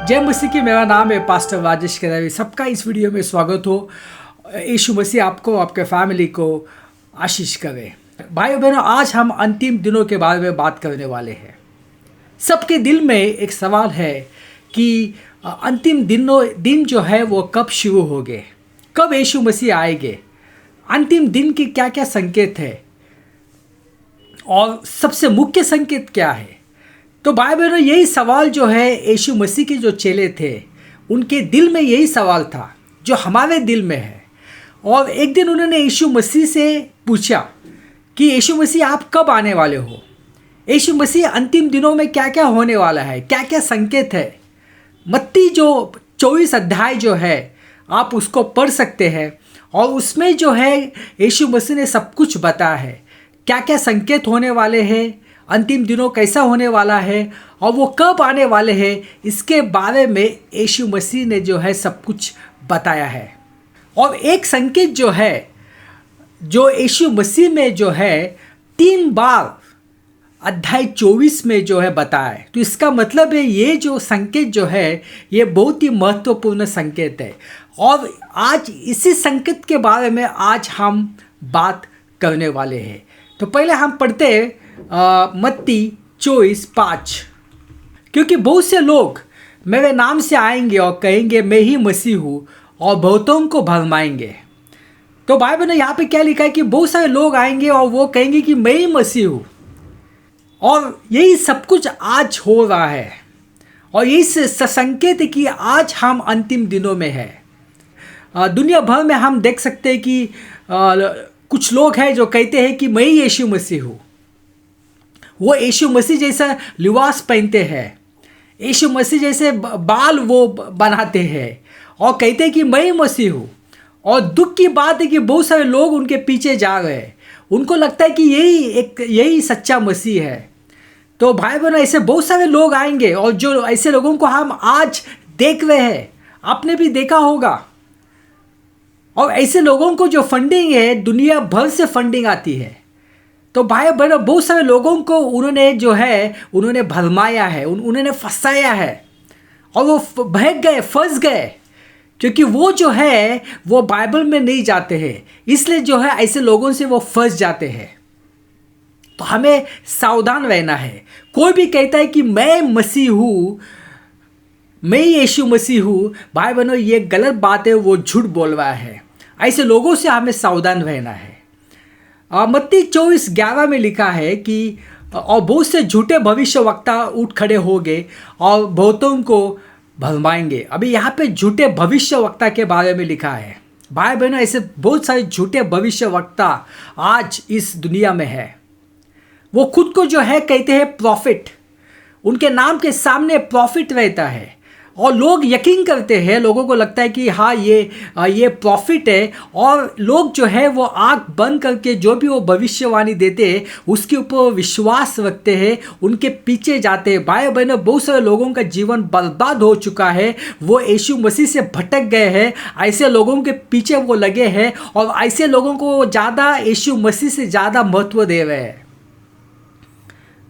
जय मसीह की। मेरा नाम है पास्टर राजेश केदारी। सबका इस वीडियो में स्वागत हो। यीशु मसीह आपको आपके फैमिली को आशीष करे। भाइयों बहनों, आज हम अंतिम दिनों के बारे में बात करने वाले हैं। सबके दिल में एक सवाल है कि अंतिम दिन जो है वो कब शुरू होंगे, कब यीशु मसीह आएंगे, अंतिम दिन के क्या क्या संकेत है और सबसे मुख्य संकेत क्या है। तो भाई बहनों, यही सवाल जो है यीशु मसीह के जो चेले थे उनके दिल में यही सवाल था जो हमारे दिल में है। और एक दिन उन्होंने यीशु मसीह से पूछा कि यीशु मसीह आप कब आने वाले हो, यीशु मसीह अंतिम दिनों में क्या क्या होने वाला है, क्या क्या संकेत है। मत्ती जो 24 अध्याय जो है आप उसको पढ़ सकते हैं और उसमें जो है यीशु मसीह ने सब कुछ बताया है, क्या क्या संकेत होने वाले हैं, अंतिम दिनों कैसा होने वाला है और वो कब आने वाले हैं, इसके बारे में यीशु मसीह ने जो है सब कुछ बताया है। और एक संकेत जो है जो यीशु मसीह में जो है 3 बार अध्याय 24 में जो है बताया है। तो इसका मतलब है ये जो संकेत जो है ये बहुत ही महत्वपूर्ण संकेत है और आज इसी संकेत के बारे में आज हम बात करने वाले हैं। तो पहले हम पढ़ते हैं मत्ती 24:5। क्योंकि बहुत से लोग मेरे नाम से आएंगे और कहेंगे मैं ही मसीह हूँ और बहुतों को भरमाएंगे। तो भाई बहनों, यहाँ पे क्या लिखा है कि बहुत सारे लोग आएंगे और वो कहेंगे कि मैं ही मसीह हूँ। और यही सब कुछ आज हो रहा है और यही संकेत है कि आज हम अंतिम दिनों में है। दुनिया भर में हम देख सकते हैं कि कुछ लोग हैं जो कहते हैं कि मैं ही यीशु मसीह हूँ। वो यीशु मसीह जैसा लिबास पहनते हैं, यीशु मसीह जैसे बाल वो बनाते हैं और कहते हैं कि मैं ही मसीह हूँ। और दुख की बात है कि बहुत सारे लोग उनके पीछे जा रहे हैं, उनको लगता है कि यही सच्चा मसीह है। तो भाई बहनों, ऐसे बहुत सारे लोग आएंगे और जो ऐसे लोगों को हम आज देख रहे हैं, आपने भी देखा होगा। और ऐसे लोगों को जो फंडिंग है, दुनिया भर से फंडिंग आती है। तो भाई बहनों, बहुत सारे लोगों को उन्होंने भरमाया है, उन्होंने फंसाया है और वो बहक गए, फंस गए, क्योंकि वो जो है वो बाइबल में नहीं जाते हैं, इसलिए जो है ऐसे लोगों से वो फंस जाते हैं। तो हमें सावधान रहना है। कोई भी कहता है कि मैं मसीह हूँ, मैं यीशु मसीह हूँ, भाई बहनों ये गलत बात है, वो झूठ बोल रहा है। ऐसे लोगों से हमें सावधान रहना है। मत्ती 24:11 में लिखा है कि और बहुत से झूठे भविष्यवक्ता उठ खड़े होंगे और बहुतों को भरमाएंगे। अभी यहाँ पे झूठे भविष्यवक्ता के बारे में लिखा है। भाई बहनों, ऐसे बहुत सारे झूठे भविष्यवक्ता आज इस दुनिया में है। वो खुद को जो है कहते हैं प्रॉफिट, उनके नाम के सामने प्रॉफिट रहता है और लोग यकीन करते हैं, लोगों को लगता है कि हाँ ये प्रॉफिट है और लोग जो है वो आंख बंद करके जो भी वो भविष्यवाणी देते हैं उसके ऊपर विश्वास रखते हैं, उनके पीछे जाते हैं। भाई बहनों, बहुत सारे लोगों का जीवन बर्बाद हो चुका है, वो यीशु मसीह से भटक गए हैं, ऐसे लोगों के पीछे वो लगे हैं और ऐसे लोगों को ज़्यादा यीशु मसीह से ज़्यादा महत्व दे रहे हैं।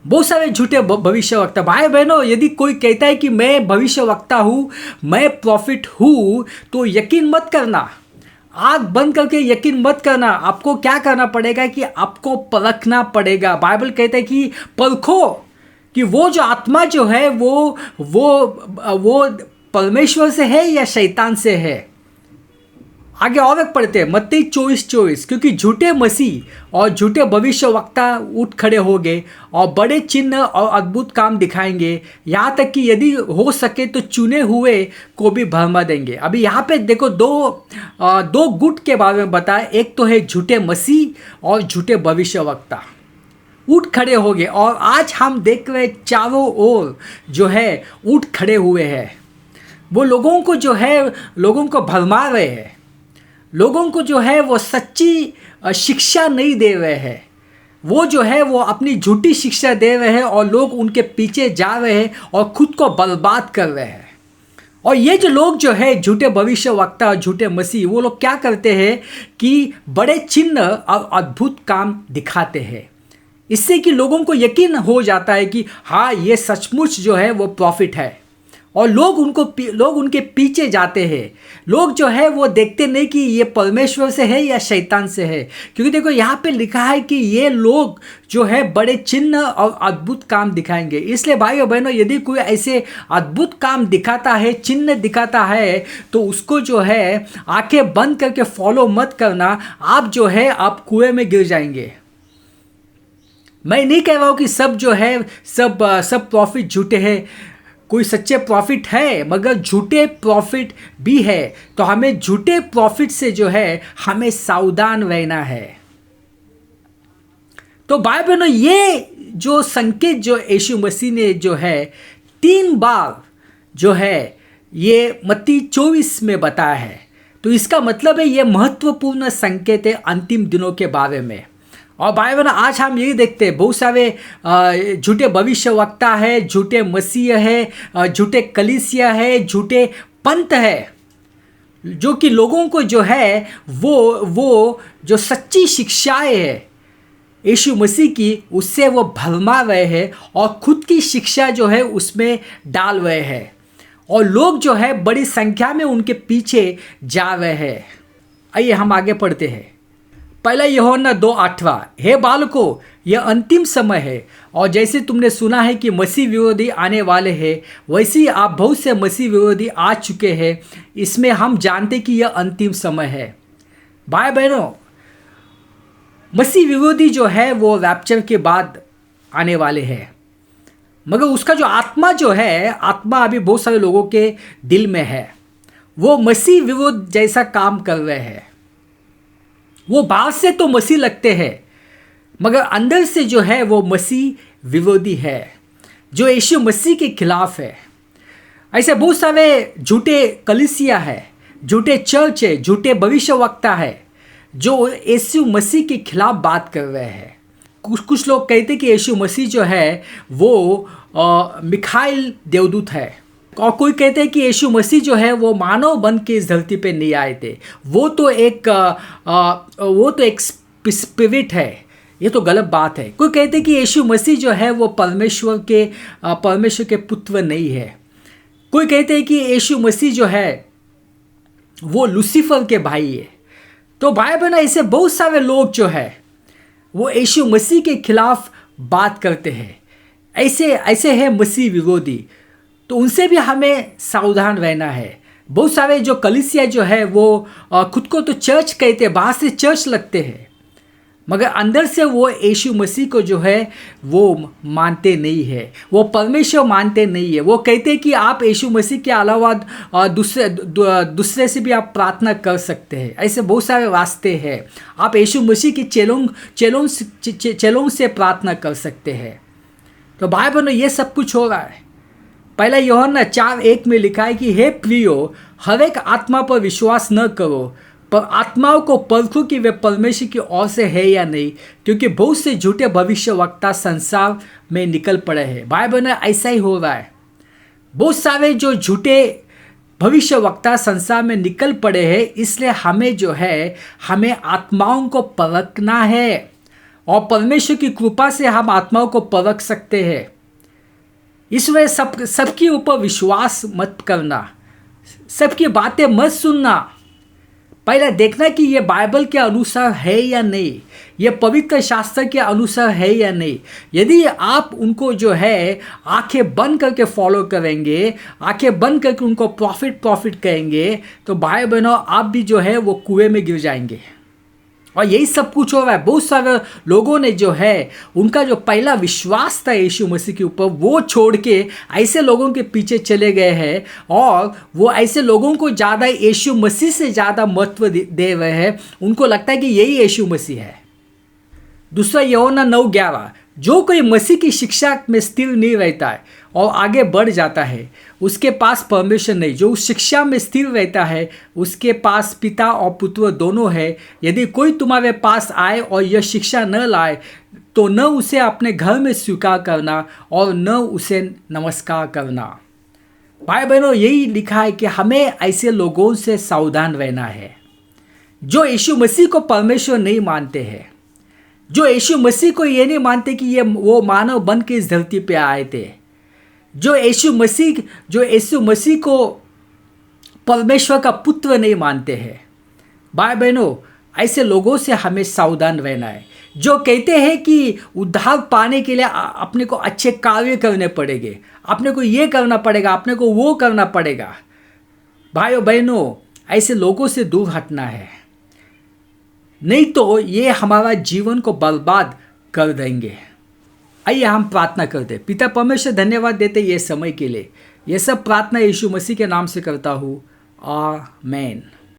बहुत सारे झूठे भविष्यवक्ता। भाई बहनों, यदि कोई कहता है कि मैं भविष्यवक्ता हूँ, मैं प्रॉफिट हूँ, तो यकीन मत करना, आँख बंद करके यकीन मत करना। आपको क्या करना पड़ेगा कि आपको परखना पड़ेगा। बाइबल कहता है कि परखो कि वो जो आत्मा जो है वो परमेश्वर से है या शैतान से है। आगे और एक पढ़ते हैं मत्ती 24:24। क्योंकि झूठे मसीह और झूठे भविष्यवक्ता उठ खड़े होंगे और बड़े चिन्ह और अद्भुत काम दिखाएंगे, यहाँ तक कि यदि हो सके तो चुने हुए को भी भरमा देंगे। अभी यहाँ पे देखो दो गुट के बारे में बताया। एक तो है झूठे मसीह और झूठे भविष्यवक्ता उठ खड़े होंगे और आज हम देख रहे चारों ओर जो है उठ खड़े हुए हैं। वो लोगों को जो है लोगों को भरमा रहे हैं, लोगों को जो है वो सच्ची शिक्षा नहीं दे रहे हैं, वो जो है वो अपनी झूठी शिक्षा दे रहे हैं और लोग उनके पीछे जा रहे हैं और खुद को बर्बाद कर रहे हैं। और ये जो लोग जो है झूठे भविष्यवक्ता और झूठे मसीह, वो लोग क्या करते हैं कि बड़े चिन्ह और अद्भुत काम दिखाते हैं, इससे कि लोगों को यकीन हो जाता है कि हाँ ये सचमुच जो है वो प्रॉफिट है और लोग उनके पीछे जाते हैं। लोग जो है वो देखते नहीं कि ये परमेश्वर से है या शैतान से है, क्योंकि देखो यहाँ पे लिखा है कि ये लोग जो है बड़े चिन्ह और अद्भुत काम दिखाएंगे। इसलिए भाइयों बहनों, यदि कोई ऐसे अद्भुत काम दिखाता है, चिन्ह दिखाता है, तो उसको जो है आंखें बंद करके फॉलो मत करना। आप जो है आप कुएं में गिर जाएंगे। मैं नहीं कह रहा हूँ कि सब जो है सब प्रॉफिट झूठे हैं। कोई सच्चे प्रॉफिट है, मगर झूठे प्रॉफिट भी है। तो हमें झूठे प्रॉफिट से जो है हमें सावधान रहना है। तो भाई बहनों, ये जो संकेत जो यीशु मसीह ने जो है 3 बार जो है ये मत्ती 24 में बताया है, तो इसका मतलब है ये महत्वपूर्ण संकेत है अंतिम दिनों के बारे में। और भाई बहन, आज हम यही देखते हैं, बहुत सारे झूठे भविष्यवक्ता है, झूठे मसीह है, झूठे कलीसिया है, झूठे पंथ है, जो कि लोगों को जो है वो जो सच्ची शिक्षाएं है यीशु मसीह की, उससे वो भरमा रहे हैं और खुद की शिक्षा जो है उसमें डाल रहे हैं, और लोग जो है बड़ी संख्या में उनके पीछे जा रहे हैं। आइए हम आगे पढ़ते हैं। पहला यूहन्ना 2:8, हे बालकों, यह अंतिम समय है, और जैसे तुमने सुना है कि मसीह विरोधी आने वाले हैं, वैसे ही आप बहुत से मसीह विरोधी आ चुके हैं। इसमें हम जानते कि यह अंतिम समय है। भाई बहनों, मसीह विरोधी जो है वो रैप्चर के बाद आने वाले हैं, मगर उसका जो आत्मा जो है, आत्मा अभी बहुत सारे लोगों के दिल में है। वो मसीह विरोध जैसा काम कर रहे हैं। वो बाहर से तो मसीह लगते हैं, मगर अंदर से जो है वो मसीह विरोधी है, जो यीशु मसीह के खिलाफ है। ऐसे बहुत सारे झूठे कलीसिया है, झूठे चर्च है, झूठे भविष्यवक्ता है, जो यीशु मसीह के खिलाफ बात कर रहे हैं। कुछ लोग कहते कि यीशु मसीह जो है वो मिखाइल देवदूत है, और कोई कहते हैं कि यीशु मसीह जो है वो मानव बन के इस धरती पे नहीं आए थे, वो तो एक स्पिरिट है। ये तो गलत बात है। कोई कहते हैं कि यीशु मसीह जो है वो परमेश्वर के पुत्र नहीं है। कोई कहते हैं कि यीशु मसीह जो है वो लूसीफर के भाई है। तो भाई बहन, ऐसे बहुत सारे लोग जो है वो यीशु मसीह के खिलाफ बात करते हैं। ऐसे है मसीह विरोधी, तो उनसे भी हमें सावधान रहना है। बहुत सारे जो कलीसिया जो है वो खुद को तो चर्च कहते हैं, बाहर से चर्च लगते हैं, मगर अंदर से वो यीशु मसीह को जो है वो मानते नहीं है, वो परमेश्वर मानते नहीं है। वो कहते हैं कि आप यीशु मसीह के अलावा दूसरे से भी आप प्रार्थना कर सकते हैं। ऐसे बहुत सारे रास्ते हैं। आप यीशु मसीह की चेलों से प्रार्थना कर सकते हैं। तो भाई बहनों, ये सब कुछ हो रहा है। पहला यूहन्ना 4:1 में लिखा है कि हे प्रियो, हर एक आत्मा पर विश्वास न करो, पर आत्माओं को परखो कि वे परमेश्वर की ओर से है या नहीं, क्योंकि बहुत से झूठे भविष्यवक्ता संसार में निकल पड़े हैं। भाई बहनों, ऐसा ही हो रहा है। बहुत सारे जो झूठे भविष्यवक्ता संसार में निकल पड़े हैं, इसलिए हमें जो है हमें आत्माओं को परखना है, और परमेश्वर की कृपा से हम आत्माओं को परख सकते हैं। इस वजह सबके ऊपर विश्वास मत करना, सबकी बातें मत सुनना। पहले देखना कि ये बाइबल के अनुसार है या नहीं, ये पवित्र शास्त्र के अनुसार है या नहीं। यदि आप उनको जो है आंखें बंद करके फॉलो करेंगे, आंखें बंद करके उनको प्रॉफिट कहेंगे, तो भाई बहनों, आप भी जो है वो कुएं में गिर जाएंगे। और यही सब कुछ हो रहा है। बहुत सारे लोगों ने जो है उनका जो पहला विश्वास था यीशु मसीह के ऊपर, वो छोड़ के ऐसे लोगों के पीछे चले गए हैं, और वो ऐसे लोगों को ज़्यादा यीशु मसीह से ज़्यादा महत्व दे रहे हैं। उनको लगता है कि यही यीशु मसीह है। दूसरा यूहन्ना 9:11, जो कोई मसीह की शिक्षा में स्थिर नहीं रहता है और आगे बढ़ जाता है, उसके पास परमेश्वर नहीं। जो उस शिक्षा में स्थिर रहता है, उसके पास पिता और पुत्र दोनों है। यदि कोई तुम्हारे पास आए और यह शिक्षा न लाए, तो न उसे अपने घर में स्वीकार करना और न उसे नमस्कार करना। भाई बहनों, यही लिखा है कि हमें ऐसे लोगों से सावधान रहना है, जो यीशु मसीह को परमेश्वर नहीं मानते हैं, जो यीशु मसीह को ये नहीं मानते कि वो मानव बन के इस धरती पे आए थे, जो यीशु मसीह को परमेश्वर का पुत्र नहीं मानते हैं। भाई बहनों, ऐसे लोगों से हमें सावधान रहना है, जो कहते हैं कि उद्धार पाने के लिए अपने को अच्छे कार्य करने पड़ेंगे, अपने को ये करना पड़ेगा, अपने को वो करना पड़ेगा। भाइयों बहनों, ऐसे लोगों से दूर हटना है, नहीं तो ये हमारा जीवन को बर्बाद कर देंगे। आइए हम प्रार्थना करते। पिता परमेश्वर, धन्यवाद देते ये समय के लिए। ये सब प्रार्थना यीशु मसीह के नाम से करता हूँ, आमीन।